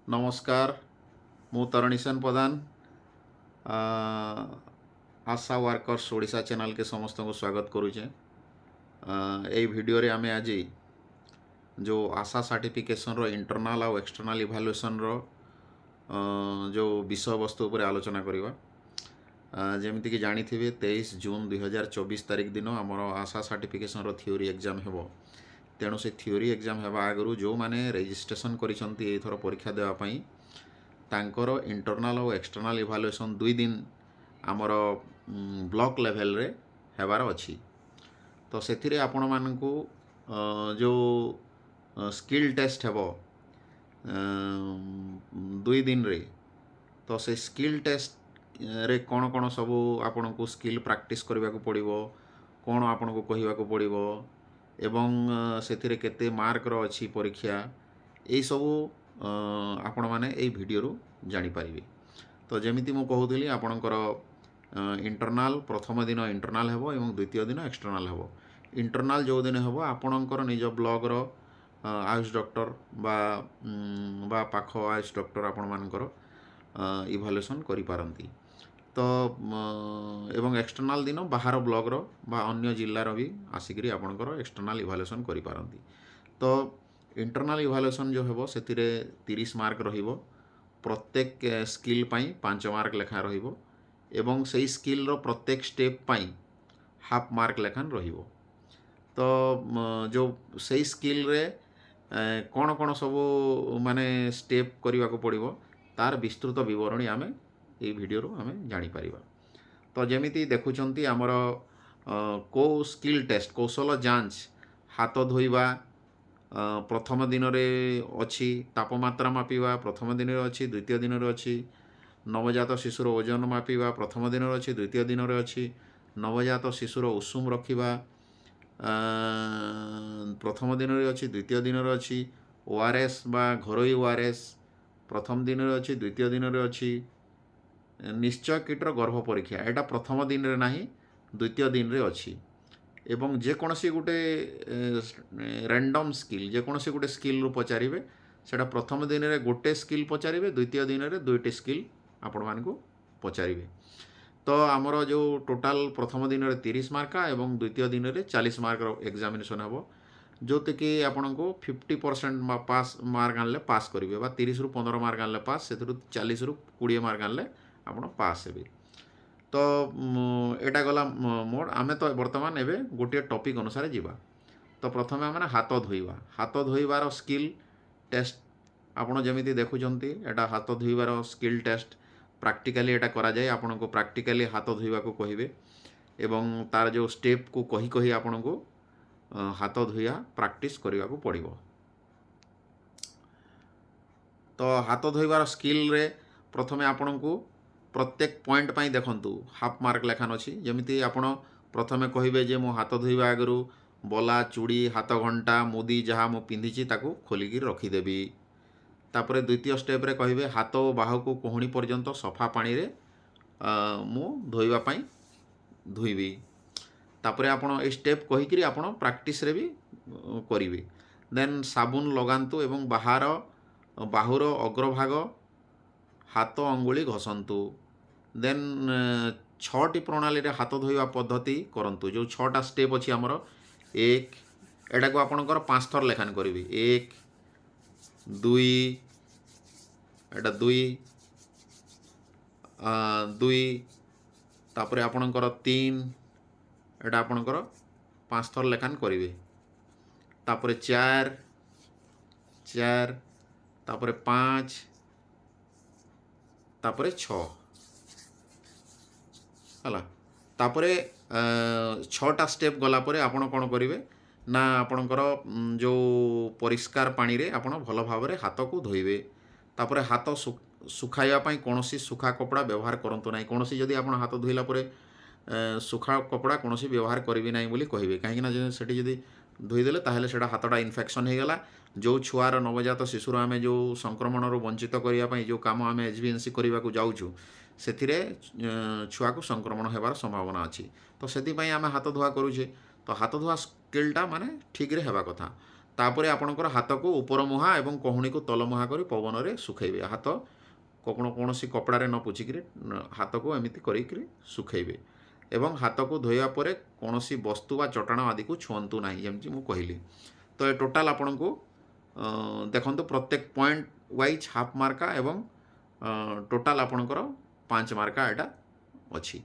नमस्कार मु तरणीसेन प्रधान आशा workers Odisha channel के समस्त को स्वागत करुचे। यही वीडियो रे आमे आज जो आशा सर्टिफिकेशन रो इंटरनल और एक्सटर्नल इवैल्यूएशन रो जो विषय वस्तु उपर आलोचना करवा। जमीती कि जानी थे 23 जून 2024 तारीख दिन आमर आशा सर्टिफिकेशन रो थ्योरी एग्जाम हेबो। तेणु से थ्योरी एग्जाम हेबा आगु जो मैंने रेजिस्ट्रेशन करिसंती एथर परीक्षा देवा पई तांकर इंटरनल और एक्सटर्नल इवैल्यूएशन 2 दिन आमर ब्लॉक लेवल रे हेबार अछि। तो सेथिरे आपण मानकू जो स्किल टेस्ट हेबो 2 दिन रे, तो से स्किल टेस्ट रे कौन कौन सब आपन को स्किल प्रैक्टिस करबा को पड़िबो, कौन आपन को कहिबा को पड़िबो एवं सेथिरे केते मार्क रो अछि परीक्षा, एई सब आपण माने एई वीडियो रो जानि परिबे। तो जेमिति मु कहउतली आपनकर इंटरनल प्रथम दिन इंटरनल हेबो एवं द्वितीय दिन एक्सटर्नल हेबो। इंटरनल जो दिन हेबो आपनकर निज ब्लॉग रो आयुष डॉक्टर बा पाख आयुष डॉक्टर आपण मानकर इवैल्यूएशन करि पारंती। तो एवं एक्सटर्नल दिन बाहर ब्लॉग रो बा अन्य जिल्ला रो भी आसिकरी आपनकर एक्सटर्नल इवैल्यूएशन करि पारंती। तो इंटरनल इवैल्यूएशन जो हेबो सेतिरे 30 मार्क रहिबो। प्रत्येक स्किल पाई 5 मार्क लेखा रहिबो एवं सेई स्किल रो प्रत्येक स्टेप पाई हाफ मार्क लेखान रहिबो। तो जो सेई स्किल रे कौन कौन सब माने स्टेप करने को पड़ो तार विस्तृत विवरणी आमे ये वीडियो रो आमे जानी परिबा। तो जेमिति देखुचंती आमर को स्किल टेस्ट कौशल जांच हाथ धोइबा प्रथम दिन रे अछि, तापमात्रा मापिबा प्रथम दिन रे अछि, द्वितीय दिन रे अछि, नवजात शिशुर ओजन मापिबा प्रथम दिन रे अछि, द्वितीय दिन रे अछि, नवजात शिशुर उषुम रखिबा प्रथम दिन रे अछि, द्वितीय दिन रे अछि, ओआरएस बा घरोई ओआरएस प्रथम दिन रे अछि, द्वितीय दिन रे अछि, निश्चय किटर गर्भ परीक्षा एटा प्रथम दिन रे नाही द्वितीय दिन रे अछि। एवं जेकोसी गोटे रैंडम स्किल जेकोसी गोटे स्किल रू पचारिबे सेटा प्रथम दिन रे गोटे स्किल पचारिबे, द्वितीय दिन रे दुईटी स्किल आपण मानकू पचारिबे। तो आमर जो टोटाल प्रथम दिन रे 30 मार्क एवं द्वितीय दिन रे 40 मार्क एग्जामिनेशन हेबो, जोते कि आपन को 50% पास मार्क आनले पास करिवे बा 30 रु 15 मार्क आनले पास, सेथरु 40 रु 20 मार्क आनले आपण पास हेबे। तो एटा गला मोड आमे तो वर्तमान एबे गोटे टॉपिक अनुसार जीवा। तो प्रथमे आमे हाथ धोइबा, हाथ धोइबार स्किल टेस्ट आपण जेमिति देखुचंती एटा हाथ धोइबार स्किल टेस्ट प्रैक्टिकली एटा करा जाए। आपण को प्रैक्टिकली हाथ धोइबा को कहिबे एवं तार जो स्टेप को कही कही आपण को हाथ धोइया प्रैक्टिस करने को पड़ो। तो हाथ धोइबार स्किल रे प्रथमे आपण को प्रत्येक पॉइंट पाई देखंतु हाफ मार्क लेखान अछि। जेमिति आपण प्रथमे कहिबे जे मो हाथ धोइबा आगरु बला चूड़ी हाथ घंटा मुदी जहाँ मु पिंधिची ताकू खोलिकी रखिदेबी। तापरे द्वितीय स्टेप रे कहिबे हाथ और बाहु को कोहणी पर्यंत सफा पानी रे मु धोइबा पाई धोइबी। तापरे आपण ए स्टेप कहिकरी आपण प्रैक्टिस रे भी करिवे। देन साबुन लगांतु एवं बाहर बाहुर अग्रभाग हाथ अंगुली घसंतु। देन 6टी प्रणाली रे हाथ धोइबा पद्धति करंतु। जो 6टा स्टेप अछि हमर 1 एटा को आपणकर 5 थर लेखान करिवे। 1 2 एटा 2 2 तापरे आपणकर 3 एटा आपणकर 5 थर लेखान करिवे। तापरे 4 4 तापरे 5 तापरे 6 हला। तापरे 6टा स्टेप गला परे आपण कोन करिवे ना आपणकर जो परिष्कार पानी रे आपण भल भाव रे हाथ को धोइबे। तापरे हाथ सुखाइबा पई कोनोसी सुखा कपड़ा व्यवहार करंतु नाही। कोनोसी जदि आपण हाथ धोइला परे सुखा कपड़ा कोनोसी व्यवहार करिवे नाही बोली कहिबे। काहेकि ना सेठी जदि धोइदेले ताहेले सेटा हाथटा इन्फेक्शन हो गला। जो छुआर नवजात शिशुर आमे जो संक्रमण रो वंचित करिया पई जो काम आमे एचबीएनसी करिबा को जाउछु सेथिरे छुआ को संक्रमण हेबार संभावना अछि। तो सेति पई आमे हाथ धोआ करूछे। तो हाथ धोआ स्किलटा माने ठीक रे हेबा कथा। तापरे आपणकर हाथ को ऊपर मुहा एवं कहुणी को तल मुहा कर पवन में सुखेबे। हाथ कौन सी कपड़े न पोछिक हाथ को एमती कर सुखेबे एवं हाथ को धोया पर कौन सी वस्तु व चटाण आदि को छुअंतु ना जमी मुझे कहली। तो ये टोटाल आपण को देखो प्रत्येक पॉइंट वाइज हाफ मार्का एवं टोटाल आपणकर 5 मार्का एटा अच्छी।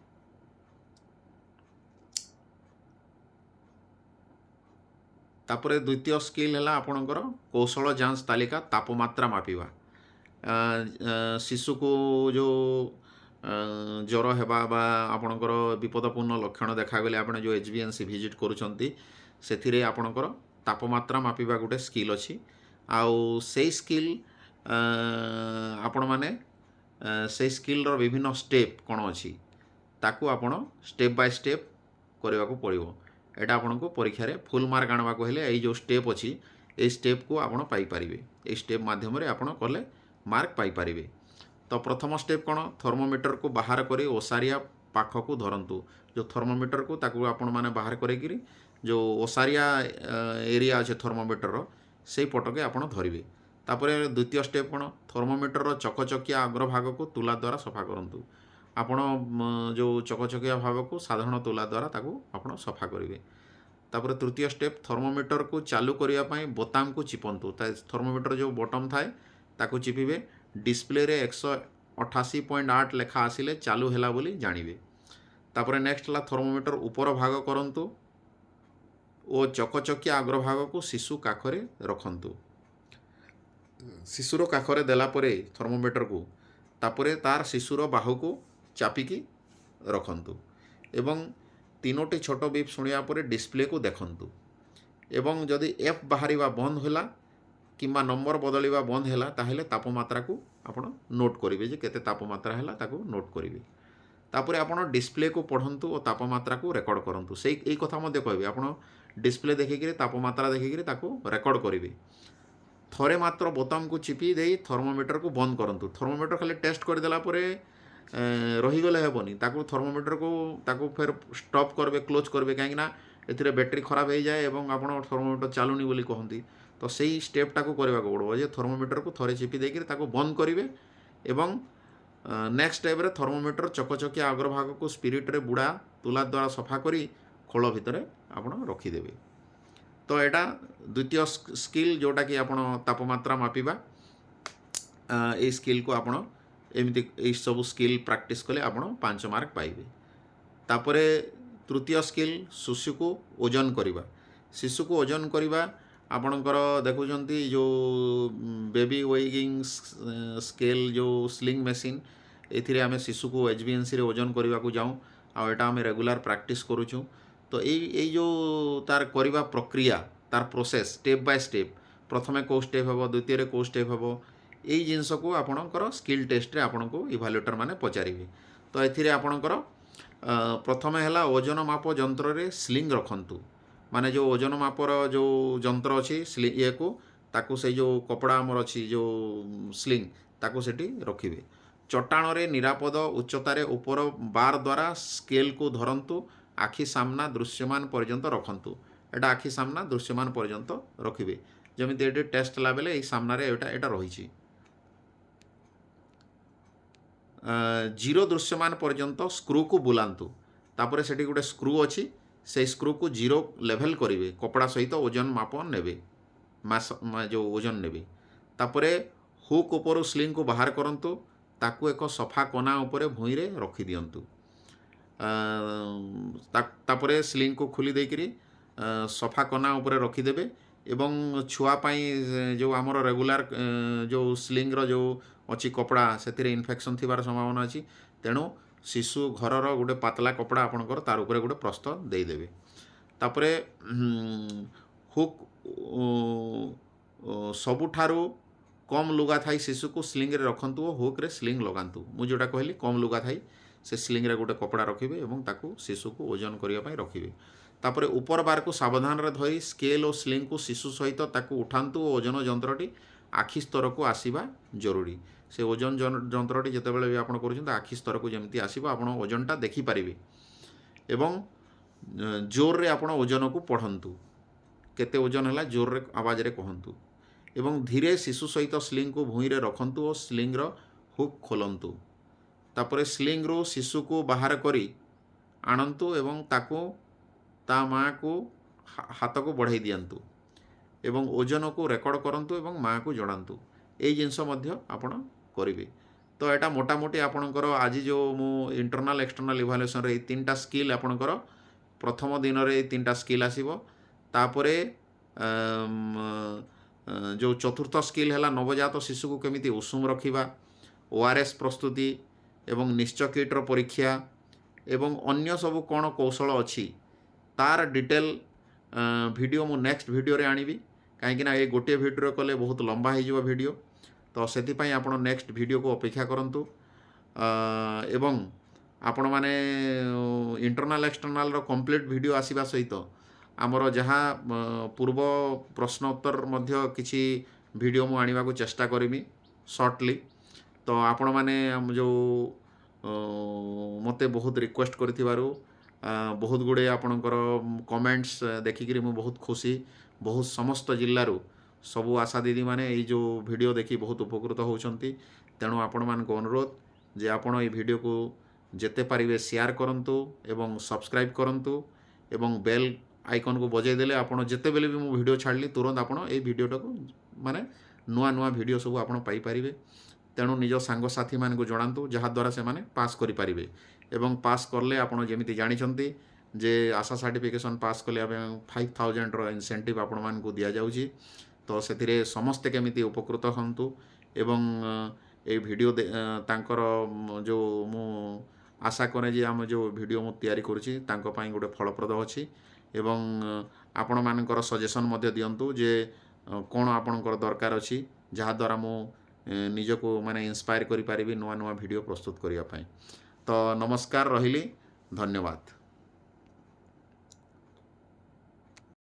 तापरे द्वितीय स्किल है आपणकर कौशल जांच तालिका तापमात्रा मापिवा। शिशु को जो ज्वर हेबा बा आपणकर विपदपूर्ण लक्षण देखागले आपण जो HbA1c विजिट करूछंती सेथिरे आपणकर तापमात्रा मापिवा गोटे स्किल अच्छी। आउ से स्किल आपण माने से स्किल रो विभिन्न स्टेप कौन अच्छी ताकू आपण स्टेप बाय स्टेप करने को पड़ो। एटा आपण को परीक्षा रे फुल मार्क आनवा को हेले एई जो स्टेप अच्छी ए स्टेप को आपण पाई परिबे। ए स्टेप माध्यम रे आपण कले मार्क पाई परिबे। तो प्रथम स्टेप कौन थर्मोमीटर को बाहर करी ओसारिया पाख को धरंतु। जो थर्मोमीटर को ताकू आपण माने बाहर करी जो ओसारिया एरिया अच्छे थर्मोमीटर रो से पटके आपण धरिबे। तापरे द्वितीय स्टेप कौन थर्मोमीटर रो चकचकिया अग्रभाग को तुला द्वारा सफा करंतु। आपण जो चकचकिया भाग को साधारण तुला द्वारा ताकू आपण सफा करेंगे। तापर तृतीय स्टेप थर्मोमीटर को चालू करने पाई बोताम को चिपंतु। थर्मोमीटर जो बटन थाए ताकू चिपिबे डिस्प्ले रे 188.8 लेखा आसिले चालू हैला बोली जानिबे। तापर नेक्स्ट ला थर्मोमीटर ऊपर भाग करंतु ओ चकचकिया अग्रभाग को शिशु काखरे रखंतु। शिशुर काखरे देला परे थर्मोमीटर को तापरे तार शिशुर बाहु को चापिकी रखंतु एवं 3टी छोट बीप शुणिया परे डिस्प्ले को देखंतु एवं जदि एफ बाहरिबा बंद होला किंबा नंबर बदलिबा बंद होला ताहेले तापमात्रा को आपण नोट करिवे जे केते तापमात्रा होला ताको नोट करिवे। तापरे आपण डिस्प्ले को पढ़ंतु और तापमात्रा को रेकर्ड करंतु। से एई कथा मध्ये कहबे आपण डिस्प्ले देखिकरी तापमात्रा देखिकरी ताको रेकर्ड करिवे। थरे मात्र बोताम को चिपी दे थर्मोमीटर को बंद करंतु। थर्मोमीटर खाली टेस्ट कर देला परे रहीगले हेबनी ताकू थर्मोमीटर को ताकू फिर स्टॉप करबे क्लोज करबे कहीं ना एथिरे बैटरी खराब हो जाए और आपण थर्मोमीटर चालुनी बोली कहती। तो सही स्टेपटा को करबा को पड़ो जे थर्मोमीटर को थरे चिपी देकर ताकू बंद करिवे एवं नेक्स्ट स्टेप रे थर्मोमीटर चकचकिया अग्रभाग को स्पिरिट रे बुड़ा तुला द्वारा सफा करी खोल भितर आपण रखीदेवे। तो एटा द्वितीय स्किल जोटा कि आपण तापमात्रा मापिबा ए स्किल को आपण एमती सब स्किल प्रैक्टिस कले आपण 5 मार्क पाइबे। तापरे तृतीय स्किल शिशु को ओजन करिबा। शिशु को ओजन करिबा आपणकर देखुचंती जो बेबी वेइंग स्केल जो स्लिंग मशीन एथिरे आमे शिशु को HbA1c रे ओजन करबा को जाऊँ आ एटा आमे रेगुलर प्रैक्टिस करूछु। तो ये जो तार करबा प्रक्रिया तार प्रोसेस स्टेप बाय स्टेप प्रथमे को स्टेप हेबो द्वितीय रे को स्टेप हेबो यही जिनस को आपणकर स्किल टेस्ट रे आपण को इभाल्युएटर माने पचारिबे। तो एथिरे आपणकर प्रथमे हैला ओजन माप यंत्र रे स्लिंग रखंतु। माने जो ओजन मापर जो यंत्र अच्छी ये को ताकू से जो कपड़ा आमर अच्छी जो स्लिंग ताकू सेठी रखिबे। चट्टाण रे निरापद उच्चतार ऊपर बार द्वारा स्केल को धरंतु। आखि सामना दृश्यमान पर्यंत रखंतु। एटा आखि सामना दृश्यमान पर्यंत रखिबे। जमिति एटी टेस्ट ला बेले एई सामना रे एटा रहिछि। जीरो दृश्यमान पर्यंत स्क्रू को बुलांतु। तापरे सेठी गोटे स्क्रू अच्छी से स्क्रू को जीरो लेवल करिवे कपड़ा सहित ओजन माप नेबे जो ओजन नेबे। तापरे हुक ऊपर स्लिंग को बाहर करंतु ताकू एक सफा कोना ऊपर भूई रे रखी दियंतु। तापरे स्लिंग को खोली देकरी सफा कोना ऊपर रखीदेवे एवं छुआ पाई जो आमर रेगुलर जो स्लिंग रो जो अच्छी कपड़ा से इन्फेक्शन थिबार संभावना अच्छी। तेणु शिशु घरर गोटे पतला कपड़ा आपणकर तार उपरे गोटे प्रस्थ देदेवे। तापरे हुक सबुठारू कम लुगा थाई शिशु को स्लिंग रे रखंतु और हुक रे स्लिंग लगांतु। मु जोटा कहली कम लुगा थाई से स्लिंग रे गोटे कपड़ा रखिबे एवं ताकू शिशु को ओजन करिया पाई रखिबे। तापरे ऊपर बार को सावधान रे धरी स्केल और स्लिंग को शिशु सहित ताकू उठांतु। ओजन यंत्रटी आखि स्तर को आसीबा जरूरी। से ओजन यंत्रटी जितेबाला भी आपड़ कर आखि स्तर को जमी आसो आप ओजनटा देखिपारे एवं जोर रे आप ओजन को पढ़ंतु। केते ओजन है जोर रे आवाज रे कहतु एवं धीरे शिशु सहित स्लिंग को भूई रे रखंतु और स्लिंग रो हुक खोलंतु तापरे स्लिंग रो शिशु को बाहर करी आणंतु एवं ताको ता माँ को हाथ को बढ़ाई दियंतु एवं ओजन को रेकर्ड करंतु एवं माँ को जणांतु ए जिनस मध्य आपण करिवे तो एटा मोटामोटी आपणकर आज जो मु इंटरनल एक्सटर्नल इभालुएसन रे तीनटा स्किल आपणकर प्रथम दिन रे तीनटा स्किल आसीबो तापरे जो चतुर्थ स्किल है नवजात शिशु को केमिति उषुम रखिबा ओआरएस प्रस्तुति एवं निश्चय किट्र परीक्षा एवं अन्य सब कौन कौशल अच्छी तार डिटेल वीडियो मु नेक्स्ट वीडियो रे आनिबी कहीं ये गोटे वीडियो कले बहुत लंबा हो वीडियो तो से आपण नेक्स्ट वीडियो को अपेक्षा करंतु एवं आपण माने इंटरनल एक्सटर्नल रो कंप्लीट वीडियो आसीबा सहित आमर जहाँ पूर्व प्रश्न उत्तर मध्य किछि वीडियो मु आनिबा को चेष्टा करमी शॉर्टली तो आपण माने जो मते बहुत रिक्वेस्ट करथिबारु बहुत गुड़े आपणकर कमेंट्स देखिक बहुत खुशी बहुत समस्त जिल्लारू सबु आशा दीदी माने ये जो वीडियो देखी बहुत उपकृत होउछंती तेणु आपण मान को अनुरोध जे आपण ये वीडियो को जेते पारिबे शेयर करंतु एवं सब्सक्राइब करंतु एवं बेल आइकन को बजाई देले आपण जेते बेले भी मु वीडियो छाड़ली तुरंत आपण ए वीडियोटा को माने नुआ नुआ वीडियो सब आपण पाई परिबे तेणु निज सांग साथी मान को जणांतु जहाँ द्वारा से माने पास करि परिबे एवं पास करले आपण जेमिति जानिछंती जे आशा सर्टिफिकेशन पास कले 5000 रो इंसेंटिव आपण मान को दिया जाउची तो से समस्ते केमिति उपकृत हंतु एवं ए वीडियो तांकर जो मु आशा करे जे आम जो वीडियो मु तैयारी करूची तांको पई गोटे फलप्रद अछि एवं आपण मानकर सजेशन मध्य दियंतु जे कोन आपणकर दरकार अछि जहाँ द्वारा मु निजको माने इंस्पायर करि पारिबी नुआ नुआ वीडियो प्रस्तुत करिया पई तो नमस्कार रहिली धन्यवाद।